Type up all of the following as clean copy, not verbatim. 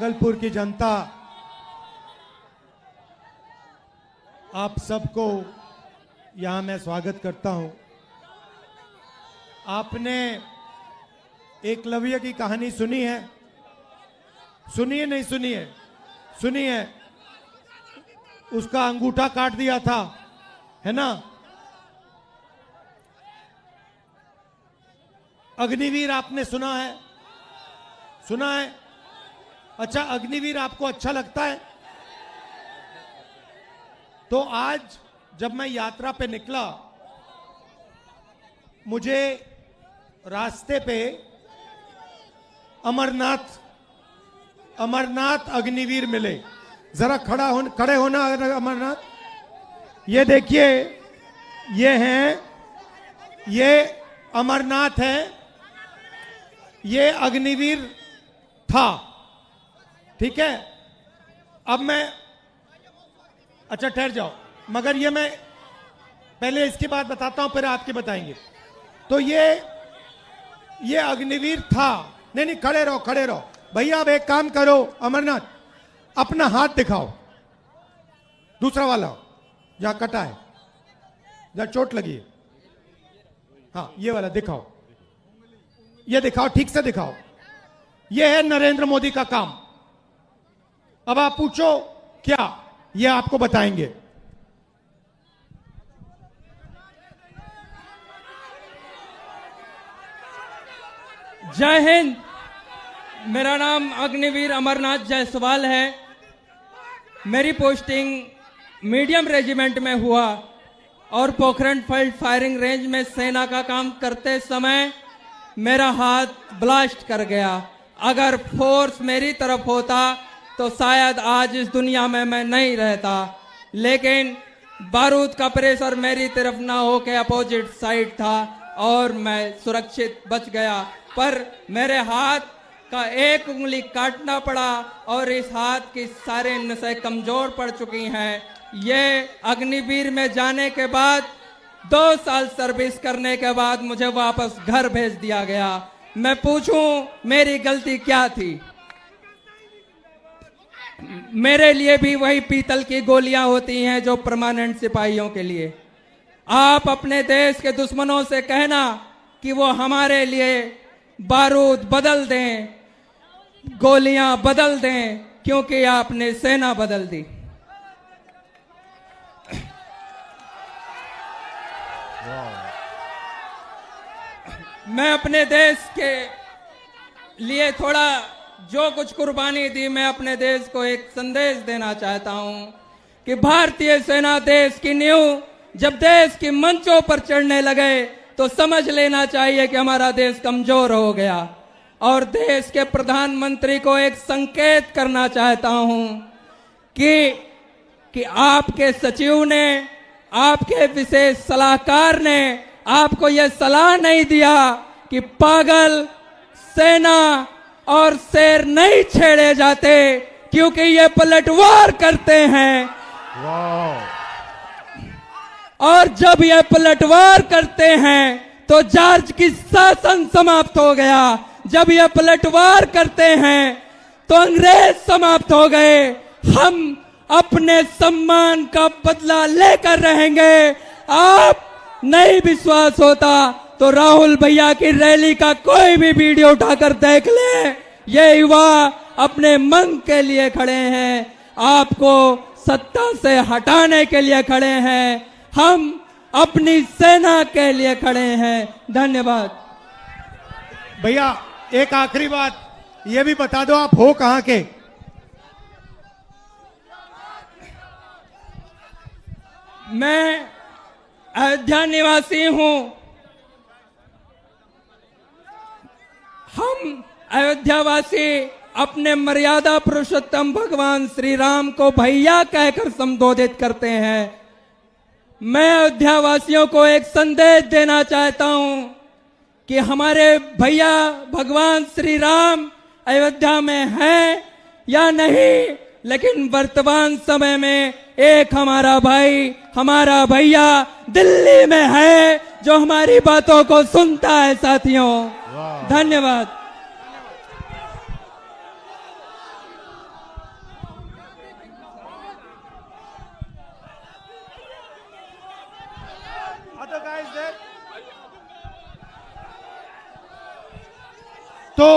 भागलपुर की जनता, आप सबको यहां मैं स्वागत करता हूं। आपने एकलव्य की कहानी सुनी है? सुनी है? नहीं सुनी है? सुनी है। उसका अंगूठा काट दिया था, है ना? अग्निवीर आपने सुना है? सुना है? अच्छा, अग्निवीर आपको अच्छा लगता है? तो आज जब मैं यात्रा पे निकला, मुझे रास्ते पे अमरनाथ अग्निवीर मिले। जरा खड़े होना अमरनाथ। ये देखिए, ये हैं, ये अमरनाथ है, ये अग्निवीर था। ठीक है, अब मैं, अच्छा ठहर जाओ, मगर ये मैं पहले इसकी बात बताता हूं, फिर आपके बताएंगे। तो ये अग्निवीर था। नहीं, खड़े रहो भैया। अब एक काम करो अमरनाथ, अपना हाथ दिखाओ, दूसरा वाला जहां कटा है, जहां चोट लगी है। हाँ, ये वाला दिखाओ, ये दिखाओ, ठीक से दिखाओ। ये है नरेंद्र मोदी का काम। अब आप पूछो क्या, ये आपको बताएंगे। जय हिंद। मेरा नाम अग्निवीर अमरनाथ जायसवाल है। मेरी पोस्टिंग मीडियम रेजिमेंट में हुआ और पोखरण फील्ड फायरिंग रेंज में सेना का काम करते समय मेरा हाथ ब्लास्ट कर गया। अगर फोर्स मेरी तरफ होता तो शायद आज इस दुनिया में मैं नहीं रहता, लेकिन बारूद का प्रेशर मेरी तरफ ना हो के अपोजिट साइड था और मैं सुरक्षित बच गया। पर मेरे हाथ का एक उंगली काटना पड़ा और इस हाथ की सारे नसें कमजोर पड़ चुकी हैं। ये अग्निवीर में जाने के बाद 2 साल सर्विस करने के बाद मुझे वापस घर भेज दिया गया। मैं पूछूं मेरी गलती क्या थी? मेरे लिए भी वही पीतल की गोलियां होती हैं जो परमानेंट सिपाहियों के लिए। आप अपने देश के दुश्मनों से कहना कि वो हमारे लिए बारूद बदल दें, गोलियां बदल दें, क्योंकि आपने सेना बदल दी। मैं अपने देश के लिए थोड़ा जो कुछ कुर्बानी दी, मैं अपने देश को एक संदेश देना चाहता हूं कि भारतीय सेना देश की नींव जब देश की मंचों पर चढ़ने लगे तो समझ लेना चाहिए कि हमारा देश कमजोर हो गया। और देश के प्रधानमंत्री को एक संकेत करना चाहता हूं कि आपके सचिव ने, आपके विशेष सलाहकार ने आपको यह सलाह नहीं दिया कि पागल, सेना और शेर नहीं छेड़े जाते, क्योंकि ये पलटवार करते हैं। और जब ये पलटवार करते हैं तो जॉर्ज की शासन समाप्त हो गया। जब ये पलटवार करते हैं तो अंग्रेज समाप्त हो गए। हम अपने सम्मान का बदला लेकर रहेंगे। आप नहीं विश्वास होता तो राहुल भैया की रैली का कोई भी वीडियो उठाकर देख ले। ये युवा अपने मन के लिए खड़े हैं, आपको सत्ता से हटाने के लिए खड़े हैं। हम अपनी सेना के लिए खड़े हैं। धन्यवाद भैया। एक आखिरी बात ये भी बता दो, आप हो कहां के? मैं अयोध्या निवासी हूं। हम अयोध्यावासी अपने मर्यादा पुरुषोत्तम भगवान श्री राम को भैया कहकर संबोधित करते हैं। मैं अयोध्यावासियों को एक संदेश देना चाहता हूं कि हमारे भैया भगवान श्री राम अयोध्या में हैं या नहीं, लेकिन वर्तमान समय में एक हमारा भाई, हमारा भैया दिल्ली में है जो हमारी बातों को सुनता है। साथियों, धन्यवाद। guys there? तो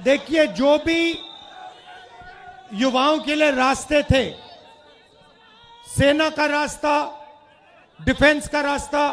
देखिए, जो भी युवाओं के लिए रास्ते थे, सेना का रास्ता, डिफेंस का रास्ता,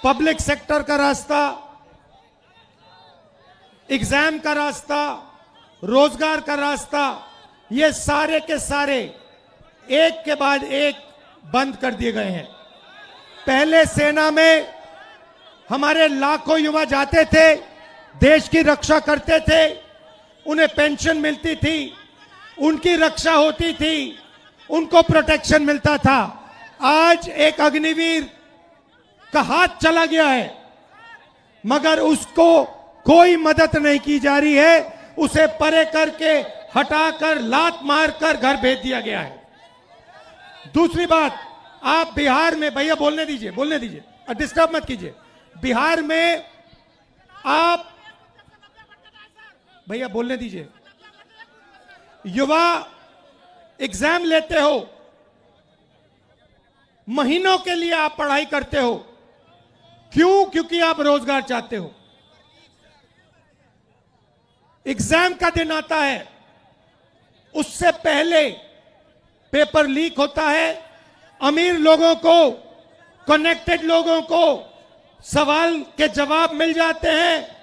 पब्लिक सेक्टर का रास्ता, एग्जाम का रास्ता, रोजगार का रास्ता, ये सारे के सारे एक के बाद एक बंद कर दिए गए हैं। पहले सेना में हमारे लाखों युवा जाते थे, देश की रक्षा करते थे, उन्हें पेंशन मिलती थी, उनकी रक्षा होती थी, उनको प्रोटेक्शन मिलता था। आज एक अग्निवीर का हाथ चला गया है, मगर उसको कोई मदद नहीं की जा रही है। उसे परे करके हटाकर लात मारकर घर भेज दिया गया है। दूसरी बात, आप बिहार में, भैया बोलने दीजिए, डिस्टर्ब मत कीजिए। बिहार में आप, भैया बोलने दीजिए, युवा एग्जाम लेते हो, महीनों के लिए आप पढ़ाई करते हो। क्यों? क्योंकि आप रोजगार चाहते हो। एग्जाम का दिन आता है, उससे पहले पेपर लीक होता है, अमीर लोगों को, कनेक्टेड लोगों को सवाल के जवाब मिल जाते हैं,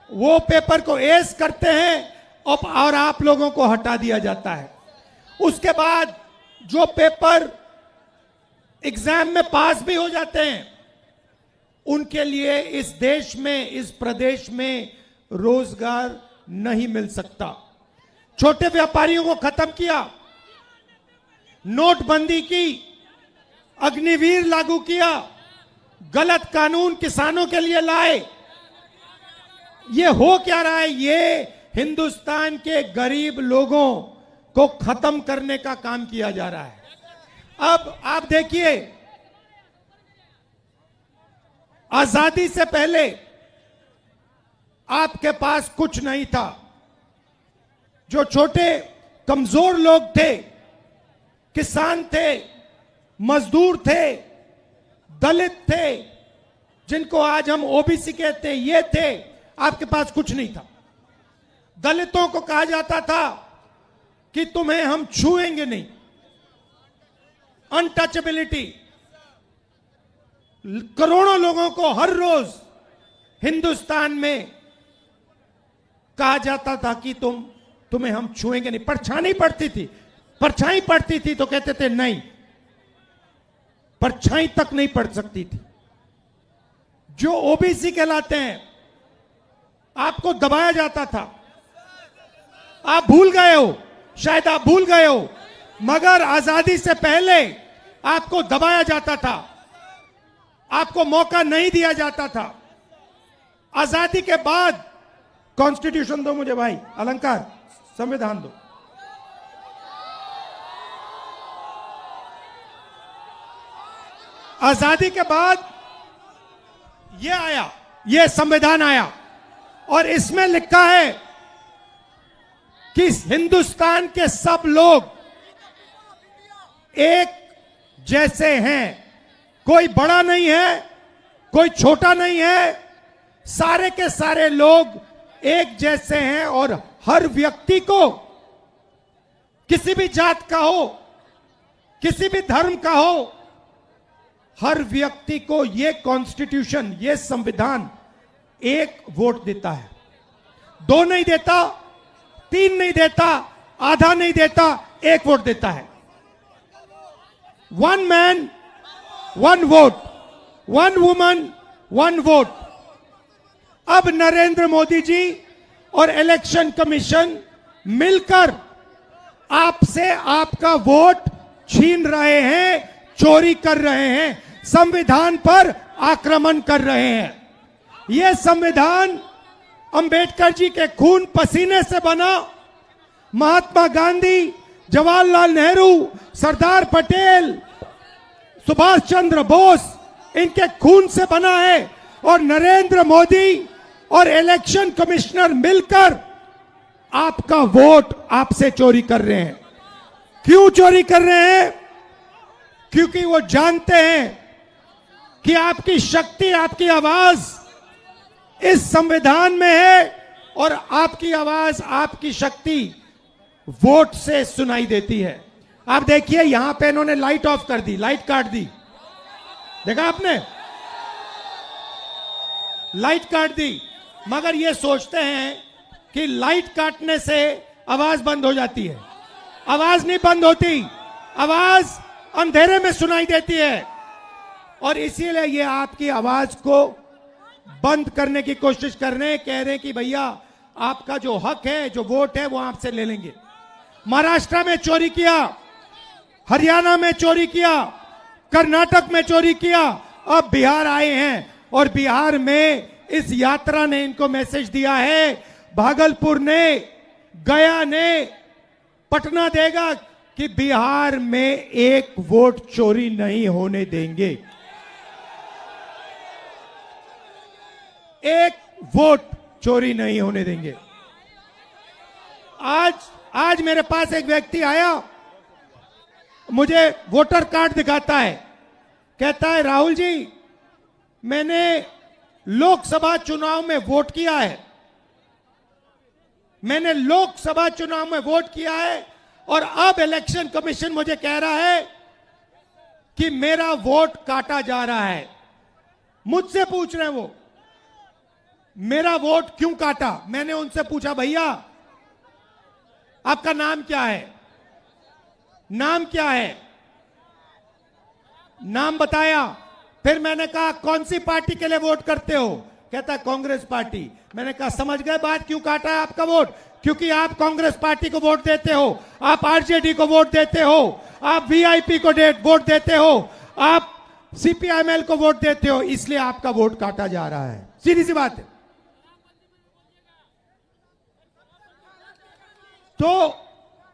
वो पेपर को एस करते हैं और आप लोगों को हटा दिया जाता है। उसके बाद जो पेपर एग्जाम में पास भी हो जाते हैं, उनके लिए इस देश में, इस प्रदेश में रोजगार नहीं मिल सकता। छोटे व्यापारियों को खत्म किया, नोटबंदी की, अग्निवीर लागू किया, गलत कानून किसानों के लिए लाए। ये हो क्या रहा है? ये हिंदुस्तान के गरीब लोगों को खत्म करने का काम किया जा रहा है। अब आप देखिए, आजादी से पहले आपके पास कुछ नहीं था। जो छोटे कमजोर लोग थे, किसान थे, मजदूर थे, दलित थे, जिनको आज हम ओबीसी कहते हैं, ये थे, आपके पास कुछ नहीं था। दलितों को कहा जाता था कि तुम्हें हम छुएंगे नहीं, अनटचेबिलिटी। करोड़ों लोगों को हर रोज हिंदुस्तान में कहा जाता था कि तुम्हें हम छुएंगे नहीं। परछाई पड़ती थी तो कहते थे नहीं, परछाई तक नहीं पड़ सकती थी। जो ओबीसी कहलाते हैं, आपको दबाया जाता था। आप भूल गए हो, शायद आप भूल गए हो, मगर आजादी से पहले आपको दबाया जाता था, आपको मौका नहीं दिया जाता था। आजादी के बाद, कॉन्स्टिट्यूशन दो मुझे भाई, अलंकार, संविधान दो। आजादी के बाद ये आया, ये संविधान आया, और इसमें लिखा है कि हिंदुस्तान के सब लोग एक जैसे हैं। कोई बड़ा नहीं है, कोई छोटा नहीं है, सारे के सारे लोग एक जैसे हैं। और हर व्यक्ति को, किसी भी जात का हो, किसी भी धर्म का हो, हर व्यक्ति को ये कॉन्स्टिट्यूशन, ये संविधान एक वोट देता है। 2 नहीं देता, 3 नहीं देता, आधा नहीं देता, 1 वोट देता है। 1 मैन 1 वोट, 1 वुमन 1 वोट। अब नरेंद्र मोदी जी और इलेक्शन कमीशन मिलकर आपसे आपका वोट छीन रहे हैं, चोरी कर रहे हैं, संविधान पर आक्रमण कर रहे हैं। यह संविधान अंबेडकर जी के खून पसीने से बना, महात्मा गांधी, जवाहरलाल नेहरू, सरदार पटेल, सुभाष चंद्र बोस, इनके खून से बना है। और नरेंद्र मोदी और इलेक्शन कमिश्नर मिलकर आपका वोट आपसे चोरी कर रहे हैं। क्यों चोरी कर रहे हैं? क्योंकि वो जानते हैं कि आपकी शक्ति, आपकी आवाज इस संविधान में है और आपकी आवाज, आपकी शक्ति वोट से सुनाई देती है। आप देखिए यहां पे इन्होंने लाइट ऑफ कर दी, लाइट काट दी, देखा आपने, लाइट काट दी। मगर ये सोचते हैं कि लाइट काटने से आवाज बंद हो जाती है। आवाज नहीं बंद होती, आवाज अंधेरे में सुनाई देती है। और इसीलिए ये आपकी आवाज को बंद करने की कोशिश कर रहे हैं, कह रहे हैं कि भैया आपका जो हक है, जो वोट है, वो आपसे ले लेंगे। महाराष्ट्र में चोरी किया, हरियाणा में चोरी किया, कर्नाटक में चोरी किया, अब बिहार आए हैं और बिहार में इस यात्रा ने इनको मैसेज दिया है, भागलपुर ने, गया ने, पटना देगा कि बिहार में एक वोट चोरी नहीं होने देंगे, एक वोट चोरी नहीं होने देंगे। आज मेरे पास एक व्यक्ति आया, मुझे वोटर कार्ड दिखाता है, कहता है राहुल जी मैंने लोकसभा चुनाव में वोट किया है, मैंने लोकसभा चुनाव में वोट किया है और अब इलेक्शन कमीशन मुझे कह रहा है कि मेरा वोट काटा जा रहा है। मुझसे पूछ रहे हैं वो मेरा वोट क्यों काटा। मैंने उनसे पूछा भैया आपका नाम क्या है, नाम क्या है, नाम बताया। फिर मैंने कहा कौन सी पार्टी के लिए वोट करते हो, कहता कांग्रेस पार्टी। मैंने कहा समझ गए बात, क्यों काटा है आपका वोट, क्योंकि आप कांग्रेस पार्टी को वोट देते हो, आप आरजेडी को वोट देते हो, आप वीआईपी को वोट देते हो, आप सीपीआईएमएल को वोट देते हो, इसलिए आपका वोट काटा जा रहा है। सीधी सी बात है। तो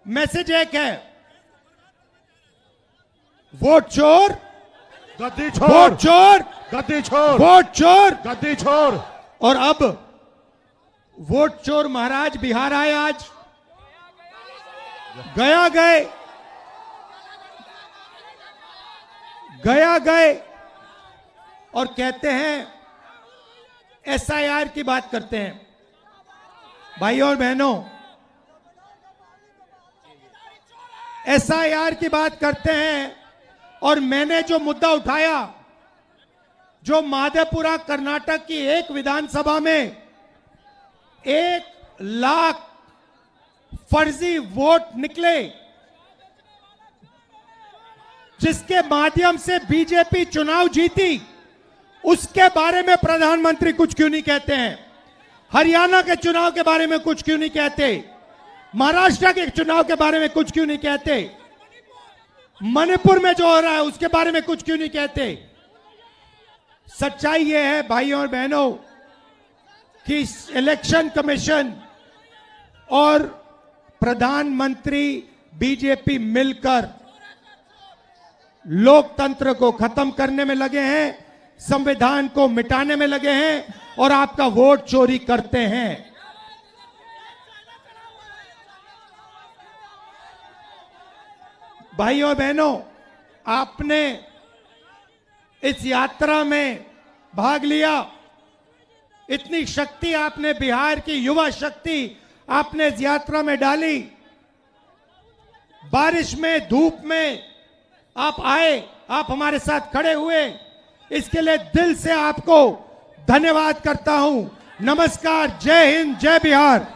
मैसेज एक है, वोट चोर गद्दी छोड़, वोट चोर गद्दी छोड़, वोट चोर गद्दी छोड़। और अब वोट चोर महाराज बिहार आए, आज गया गए, गया गए और कहते हैं एसआईआर की बात करते हैं। भाइयों और बहनों, एसआईआर की बात करते हैं और मैंने जो मुद्दा उठाया, जो माधेपुरा कर्नाटक की एक विधानसभा में 1 लाख फर्जी वोट निकले, जिसके माध्यम से बीजेपी चुनाव जीती, उसके बारे में प्रधानमंत्री कुछ क्यों नहीं कहते हैं। हरियाणा के चुनाव के बारे में कुछ क्यों नहीं कहते, महाराष्ट्र के चुनाव के बारे में कुछ क्यों नहीं कहते, मणिपुर में जो हो रहा है उसके बारे में कुछ क्यों नहीं कहते। सच्चाई यह है भाइयों और बहनों कि इलेक्शन कमीशन और प्रधानमंत्री बीजेपी मिलकर लोकतंत्र को खत्म करने में लगे हैं, संविधान को मिटाने में लगे हैं और आपका वोट चोरी करते हैं। भाइयों बहनों, आपने इस यात्रा में भाग लिया, इतनी शक्ति आपने, बिहार की युवा शक्ति आपने इस यात्रा में डाली, बारिश में, धूप में आप आए, आप हमारे साथ खड़े हुए, इसके लिए दिल से आपको धन्यवाद करता हूं। नमस्कार, जय हिंद, जय बिहार।